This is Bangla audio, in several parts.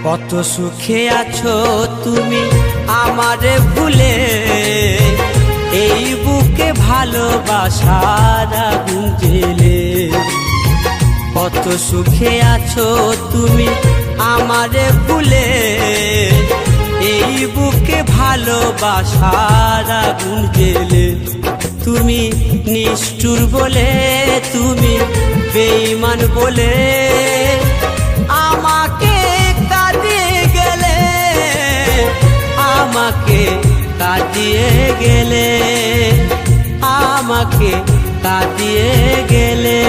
কত সুখে আছো তুমি আমারে ভুলে, এই বুকে ভালোবাসার আগুন জ্বেলে। কত সুখে আছো তুমি আমারে ভুলে, এই বুকে ভালোবাসার আগুন জ্বেলে। তুমি নিষ্ঠুর বলে, তুমি বেঈমান বলে আমাকে আমাকে কাঁদিয়ে গেলে, আমাকে কাঁদিয়ে গেলে।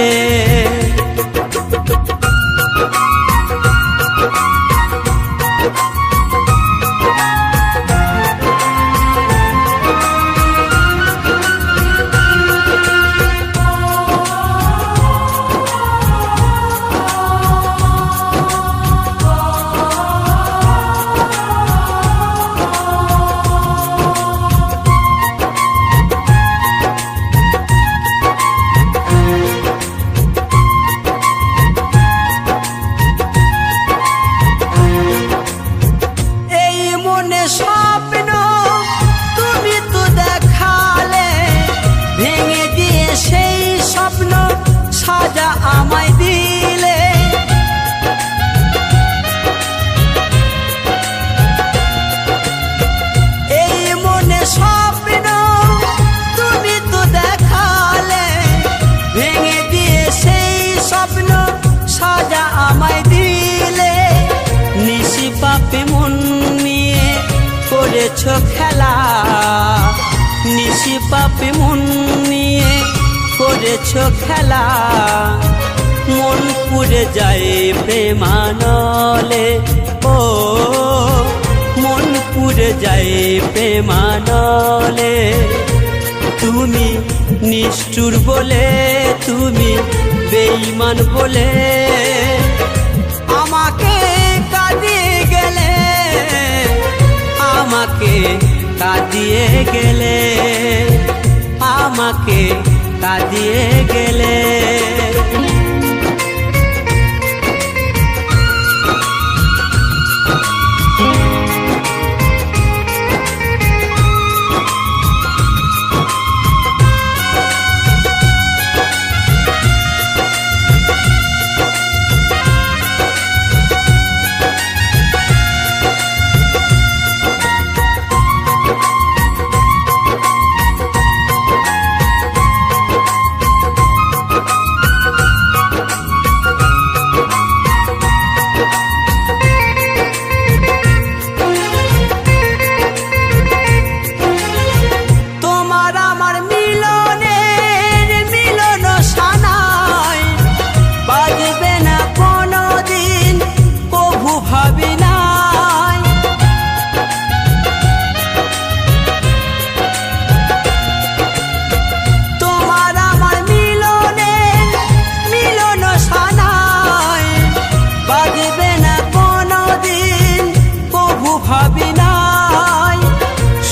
স্বপ্ন তুমি তো দেখালে, ভেঙে দিয়ে সেই স্বপ্ন সাজা আমায় দিলে। এই মনে স্বপ্ন তুমি তো দেখালে, ভেঙে দিয়ে সেই স্বপ্ন সাজা আমায় দিলে। নিশি পাপে মন করেছো খেলা, নিশি পাপে মন নিয়ে করেছো খেলা। মন পুড়ে যায় প্রেমানলে, ও মন পুড়ে যায় প্রেমানলে। তুমি নিষ্ঠুর বলে, তুমি বেঈমান বলে আমাকে কাঁদিয়ে গেলে, আমাকে কাঁদিয়ে গেলে, আমাকে কাঁদিয়ে গেলে।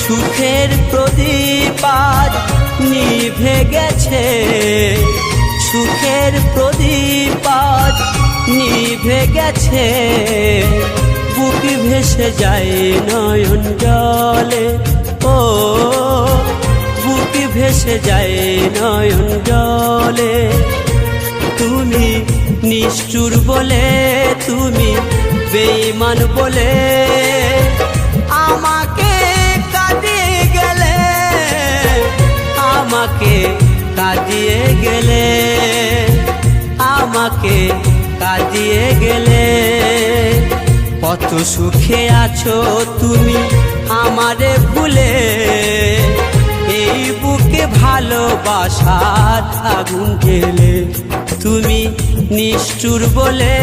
সুখের প্রদীপ আজ নিভে গেছে, সুখের প্রদীপ আজ নিভে গেছে। বুক ভেসে যায় নয়ন জলে, ও বুক ভেসে যায় নয়ন জলে। তুমি নিষ্ঠুর বলে, তুমি বেঈমান বলে আমাকে কাঁদিয়ে গেলে, আমাকে কাঁদিয়ে গেলে, আমাকে কাঁদিয়ে গেলে। কত সুখে আছো তুমি আমারে ভুলে, মাথার আগুন খেলে। তুমি নিষ্ঠুর বলে,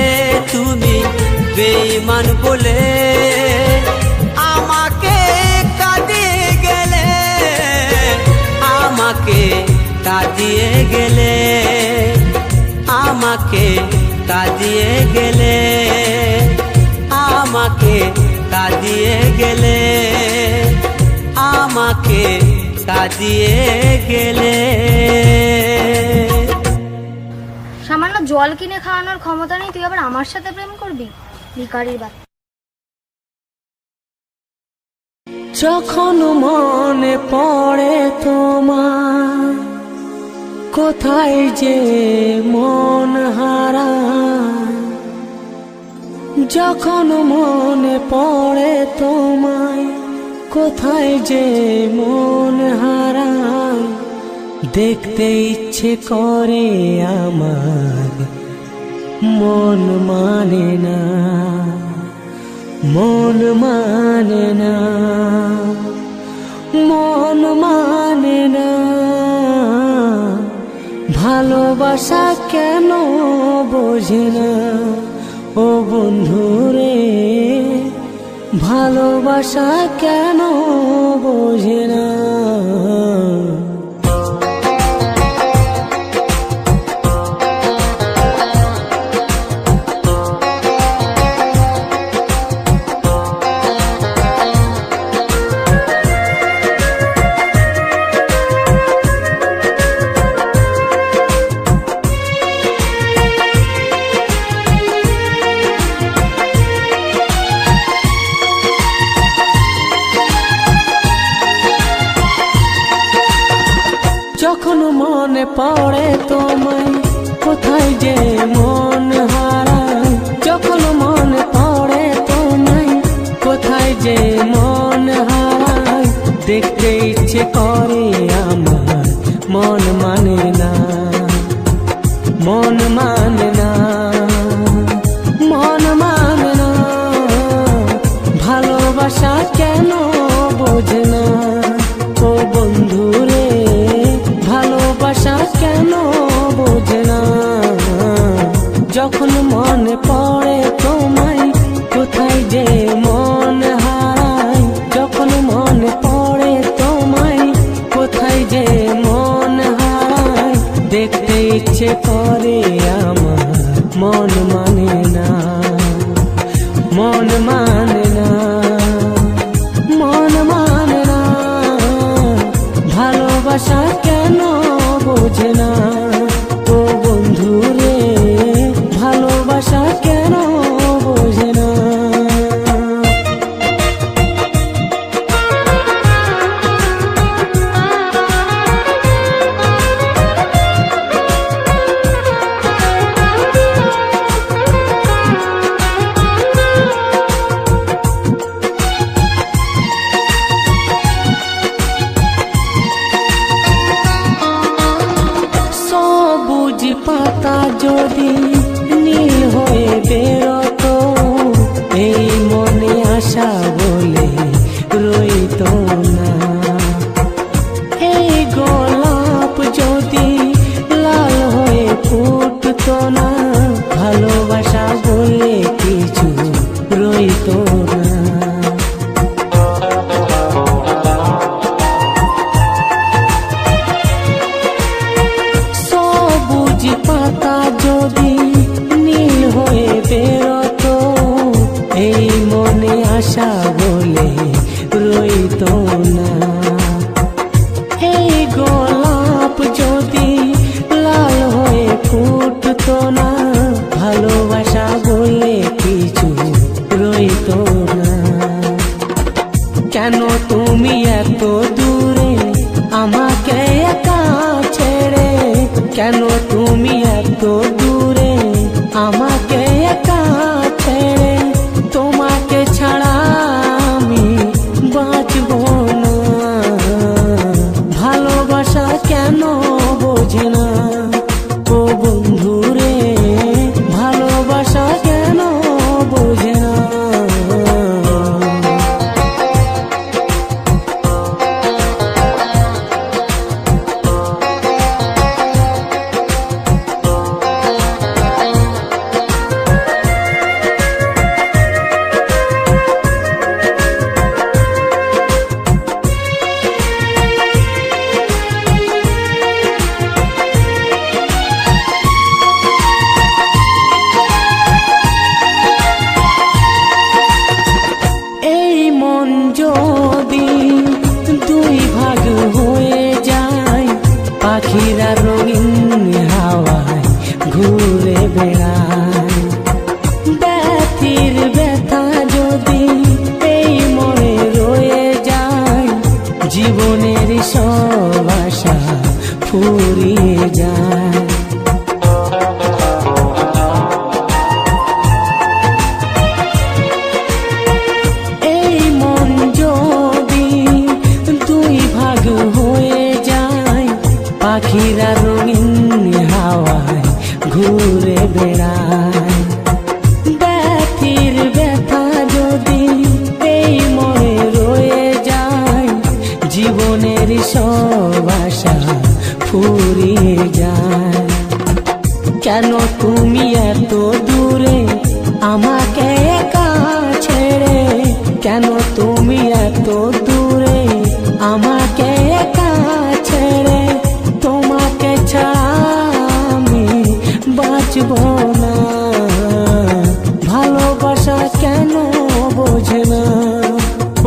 তুমি বেঈমান বলে আমাকে কাঁদিয়ে গেলে, আমাকে কাঁদিয়ে গেলে, আমাকে কাঁদিয়ে গেলে, আমাকে কাঁদিয়ে গেলে, আমাকে কাঁদিয়ে গেলে। সামান্য জল কিনে খাওয়ানোর ক্ষমতা নেই, তুই আবার আমার সাথে প্রেম করবি? ভিখারির বাচ্চা। যখন মনে পড়ে তোমার, কোথায় যে মন হারায়। যখন মনে পড়ে তোমায়, কোথায় যে মন হারায়। দেখতে ইচ্ছে করে আমার, মন মানে না, মন মানে না, মন মানে না। ভালোবাসা কেন বোঝে না ও বন্ধুরে, ভালোবাসা কেন বোঝে না। যখন মনে পড়ে তোমায়, কোথায় যে মন হারায়। যখন মনে পড়ে তোমায়, কোথায় যে মন হারায়। দেখতে ইচ্ছে করে আমার, মন মানে না, মন মানে না, মন মানে না। ভালোবাসা কেন বোঝে না ও বন্ধুরে, ভালোবাসা কেন বোঝে না। যখন মনে পড়ে তোমায়, কোথায় যে মন হারায়। যখন মনে পড়ে তোমায়, কোথায় যে মন হারায়। দেখতে ইচ্ছে করে আমার, মন মানে না, মন মানে না, মন মানে না। ভালোবাসা কেন বোঝে না ও বন্ধুরে, ভালোবাসা কেন বোঝে না। সবুজ পাতা যদি নীল হয়ে বেরোতো, এই মনে আশা বলে রইতো না। এই গোলাপ যদি লাল হয়ে ফুটতো না, ভালোবাসা বলে কিছু রইতো না। সবুজ পাতা যদি পাখিরা রঙিন হাওয়ায় ঘুরে বেড়ায়। ব্যথির ব্যথা যদি এই মনে রয়ে যায়, জীবনের সব আশা ফুরিয়ে যায়। এই মন যদি দুই ভাগ হয়ে যায়, পাখিরা রঙিন হাওয়ায় ঘুরে বেড়ায়। ব্যথির ব্যথা যদি এই মনে রয়ে যায়, জীবনের সব আশা ফুরিয়ে যায়। কেন তুমি এত দূরে আমাকে একা ছেড়ে, কেন তুমি এত দূরে আমাকে একা ছেড়ে, তোমাকে ছাড়া আমি বাঁচব না। ভালোবাসা কেন বোঝে না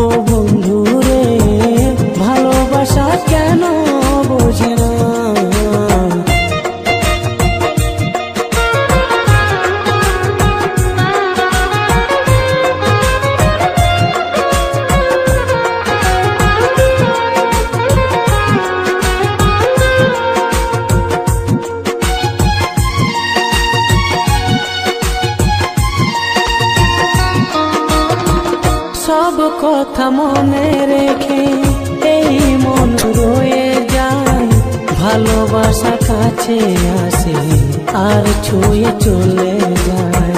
ও বন্ধু রে, ভালোবাসা কেন বোঝে না। সব কথা মনে রেখে এই মন রয়ে যায়, ভালোবাসা কাছে আসে আর ছুঁয়ে চলে যায়।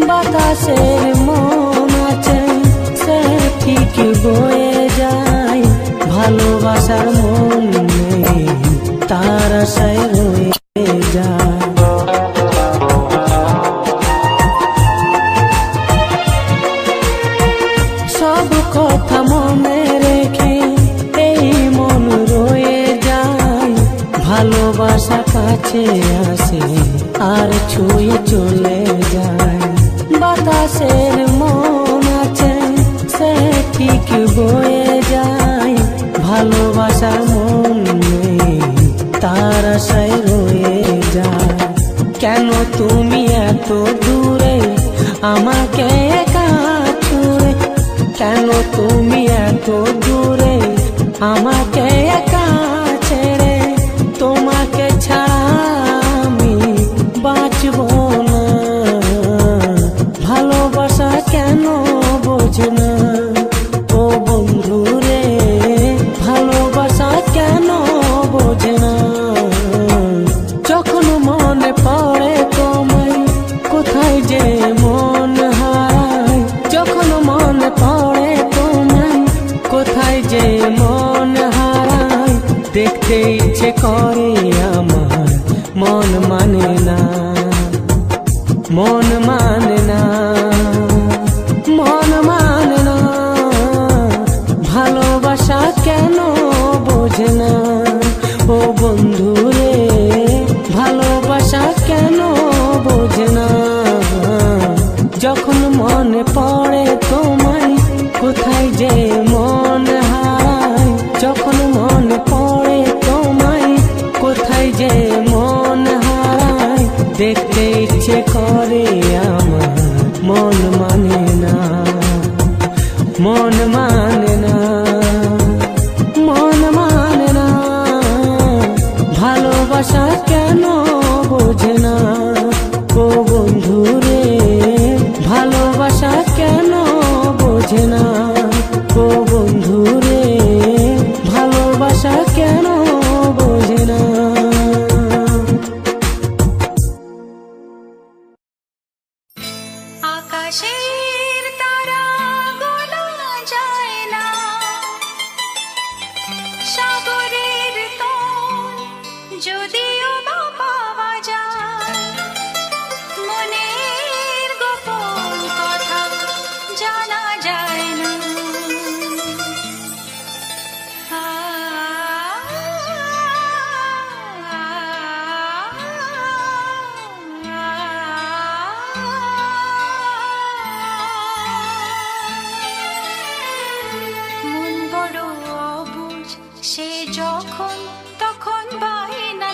বাতাসের মন আছে সে ঠিক বয়ে যায়, ভালোবাসার মন নেই তার আশায় রয়ে যায়। সব কথা মনে রেখে এই মন রয়ে যায়, ভালোবাসা কাছে আসে আর ছুঁয়ে চলে যায়। বাতাসের মন আছে সে ঠিক বয়ে যায়, ভালোবাসার মন নেই তার আশায় রয়ে যায়। কেন তুমি এত দূরে আমাকে একা ছুঁড়ে, কেন তুমি এত দূরে আমাকে একা ছেড়ে, তোমাকে ছাড়া আমি বাঁচব না। ভালোবাসা কেন বোঝে না ও বন্ধু রে, ভালোবাসা কেন বোঝে না। যখন মনে পড়ে তোমায় কোথায় যে মন হারায়, যখন মনে পড়ে তোমায় কোথায় যে মন হারায়, দেখতে ইচ্ছে করে আমার মন মানে না, মন মানে না, মন মানে না। ভালোবাসা কেন বোঝে না ও বন্ধু রে, ভালোবাসা কেন বোঝে না। যখন মনে পড়ে তোমায় কোথায় যে মন হারায়, যখন মনে পড়ে তোমায় কোথায় যে মন হারায়, দেখতে ইচ্ছে করে আমার মন মানে না, মন মানে না, মন মানে না। ভালোবাসা কেন বোঝে না ও বন্ধু রে, ভালোবাসা কেন বোঝে না ও বন্ধু রে, ভালোবাসা কেন বোঝে না। আকাশের তারা গোনা যায় না, সাগরের তল যদিও বা পাওয়া যায়, মনের গোপন কথা জানা যায় না। মন বড় অবুঝ, সে যখন তখন বায়না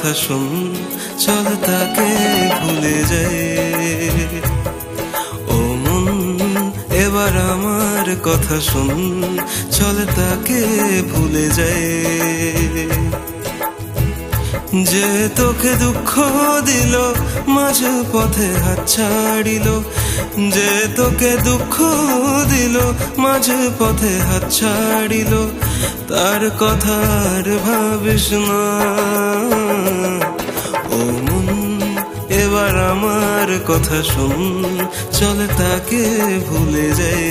কথা শুন, চল তাকে ভুলে যাই। ও মন এবার আমার কথা শুন, চল তাকে ভুলে যাই। যে তোকে দুঃখ দিল, মাঝ পথে হাত ছাড়িল, যে তোকে দুঃখ দিল, মাঝ পথে হাত ছাড়িল, তার কথা আর ভাবিস না। ও মন এবার আমার কথা শুন, চল তাকে ভুলে যাই।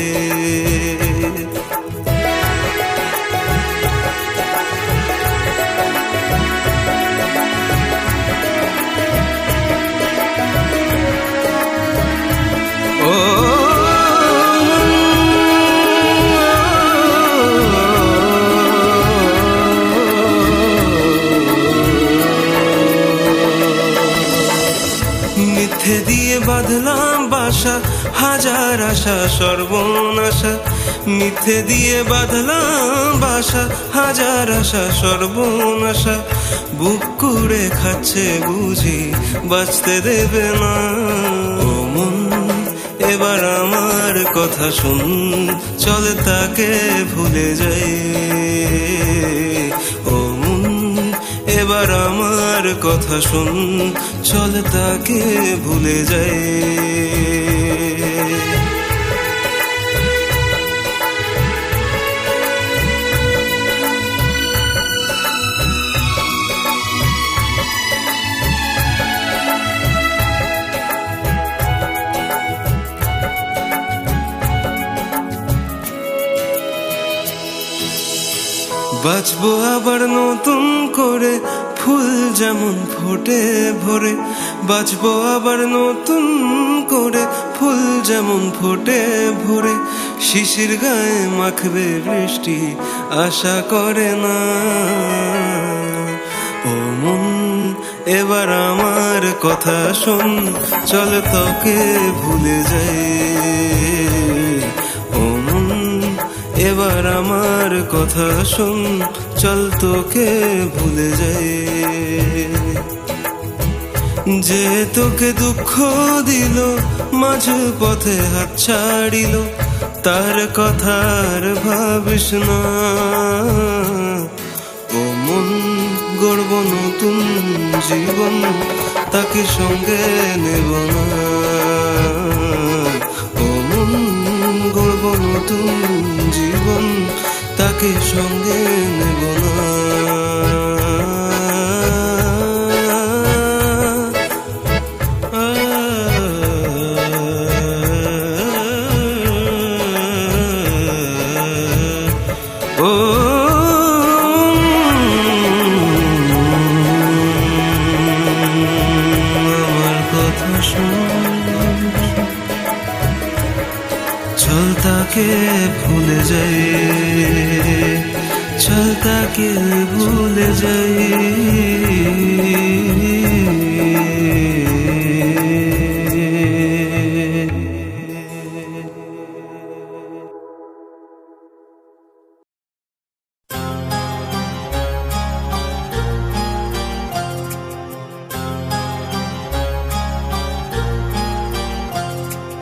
মিথ্যে দিয়ে বাঁধলাম বাসা, হাজার আশা সর্বনাশা। মিথ্যে দিয়ে বাঁধলাম বাসা, হাজার আশা সর্বনাশা। বুক কুড়ে খাচ্ছে বুঝি, বাঁচতে দেবে না। ও মন এবার আমার কথা শুন, চল তাকে ভুলে যাই। ও মন এবার আমার কথা শুন, চল তাকে ভুলে যাই। বাঁচবো আবার নতুন করে, ফুল যেমন ফোটে ভরে। বাঁচবো আবার নতুন করে, ফুল যেমন ফোটে ভরে। শিশির গায়ে মাখবে বৃষ্টি, আশা করে না। ও মন এবার আমার কথা শোন, চল তোকে ভুলে যাই। ও মন এবার আমার কথা শোন, চল তোকে ভুলে যাই। যে তোকে দুঃখ দিল, মাঝ পথে হাত ছাড়িল, তার কথা আর ভাবিস না। ও মন গড়ব নতুন জীবন, তাকে সঙ্গে নেব না। ও মন গড়ব নতুন জীবন, তাকে সঙ্গে নেব না। ও আমার কথা শোন, চল তাকে ভুলে যাই। চল তাকে ভুলে যাই।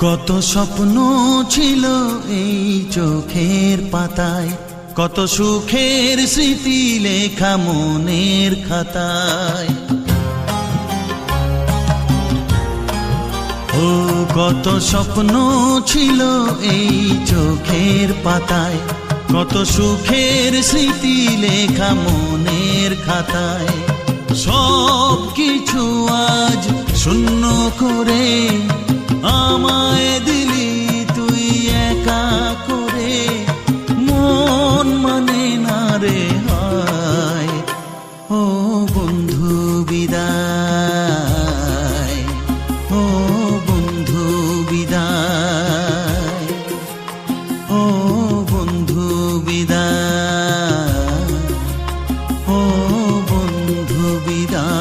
কত স্বপ্ন ছিল এই চোখের পাতায়, কত সুখের স্মৃতি লেখা মনের খাতায়। ও কত স্বপ্ন ছিল এই চোখের পাতায়, কত সুখের স্মৃতি লেখা মনের খাতায়। সব কিছু আজ শূন্য করে আমায় দিলি তুই একা করে। মন মানে না রে হায়, ও বন্ধু বিদায়, ও বন্ধু বিদায়, ও বন্ধু বিদায়, ও বন্ধু বিদায়।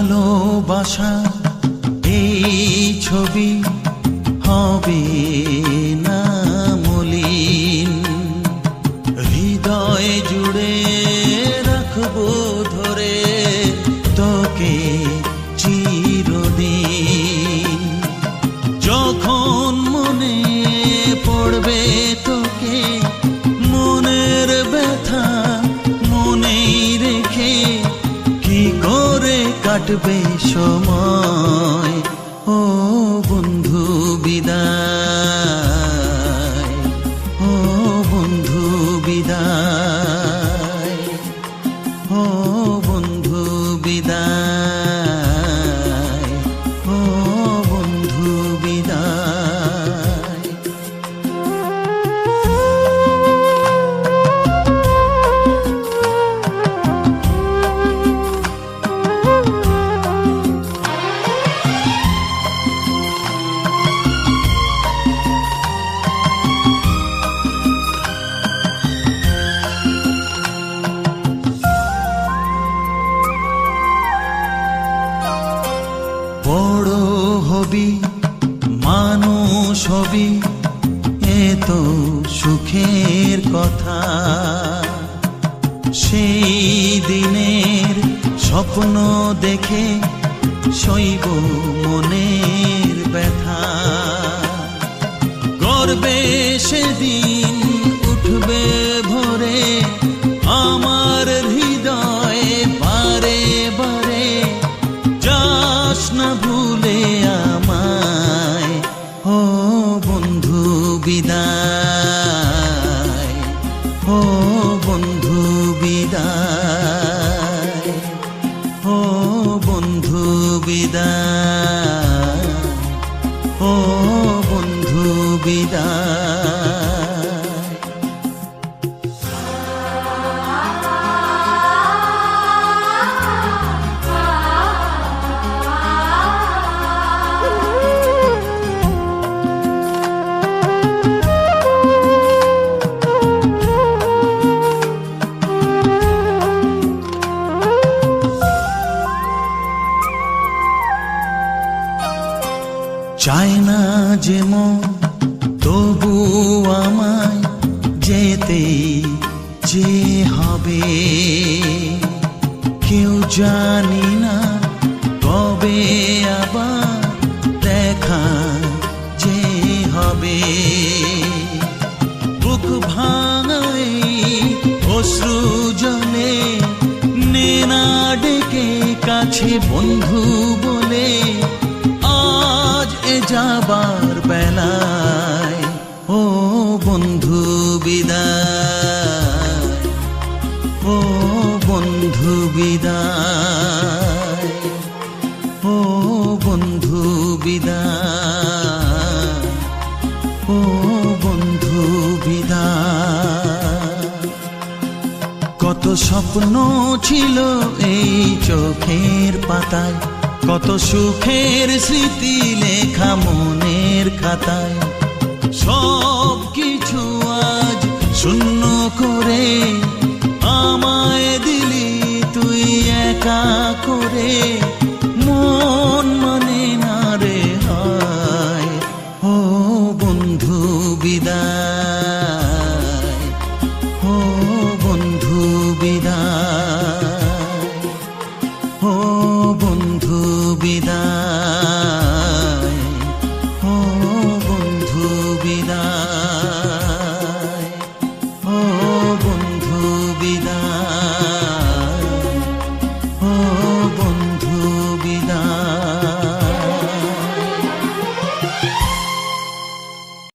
ভালোবাসা এই ছবি হবে না মলিন, হৃদয় জুড়ে রাখবো ধরে তোকে চিরদিন। যখন মনে পড়বে তোকে, মনের ব্যথা মনেই রেখে কি করে কাটবে সময়। ও বন্ধু বিদায়, ও বন্ধু বিদায়, ও বন্ধু বিদায়, ও বন্ধু বিদায়। বড় হবি, মানুষ হবি, এত সুখের কথা। সেই দিনের স্বপ্ন দেখে সইব মনের ব্যথা। গর্বে সেদিন উঠবে ভরে আমার হৃদয়ে বারে বারে, যাস না ভুলে আমায়। ও বন্ধু বিদায়, ও বন্ধু বিদায়, ও বন্ধু বিদায়, ও বন্ধু বিদায়। চায় না যে মন তবু আমায় যেতে যে হবে। কেউ জানি না কবে আবার দেখা যে হবে। বুক ভাঙাই অশ্রু জলে নে না ডেকে কাছে বন্ধু বলে, আজ এ যাবার বেলায়। ও বন্ধু বিদায়, ও বন্ধু বিদায়, ও বন্ধু বিদায়, ও বন্ধু বিদায়। কত স্বপ্ন ছিল এই চোখের পাতায়, কত সুখের স্মৃতি লেখা মনের খাতায়। সব কিছু আজ শূন্য করে আমায় দিলি তুই একা করে। মন মানে না রে হায়। ও বন্ধু বিদায়, ও বন্ধু বিদায়, ও বন্ধু বিদায়।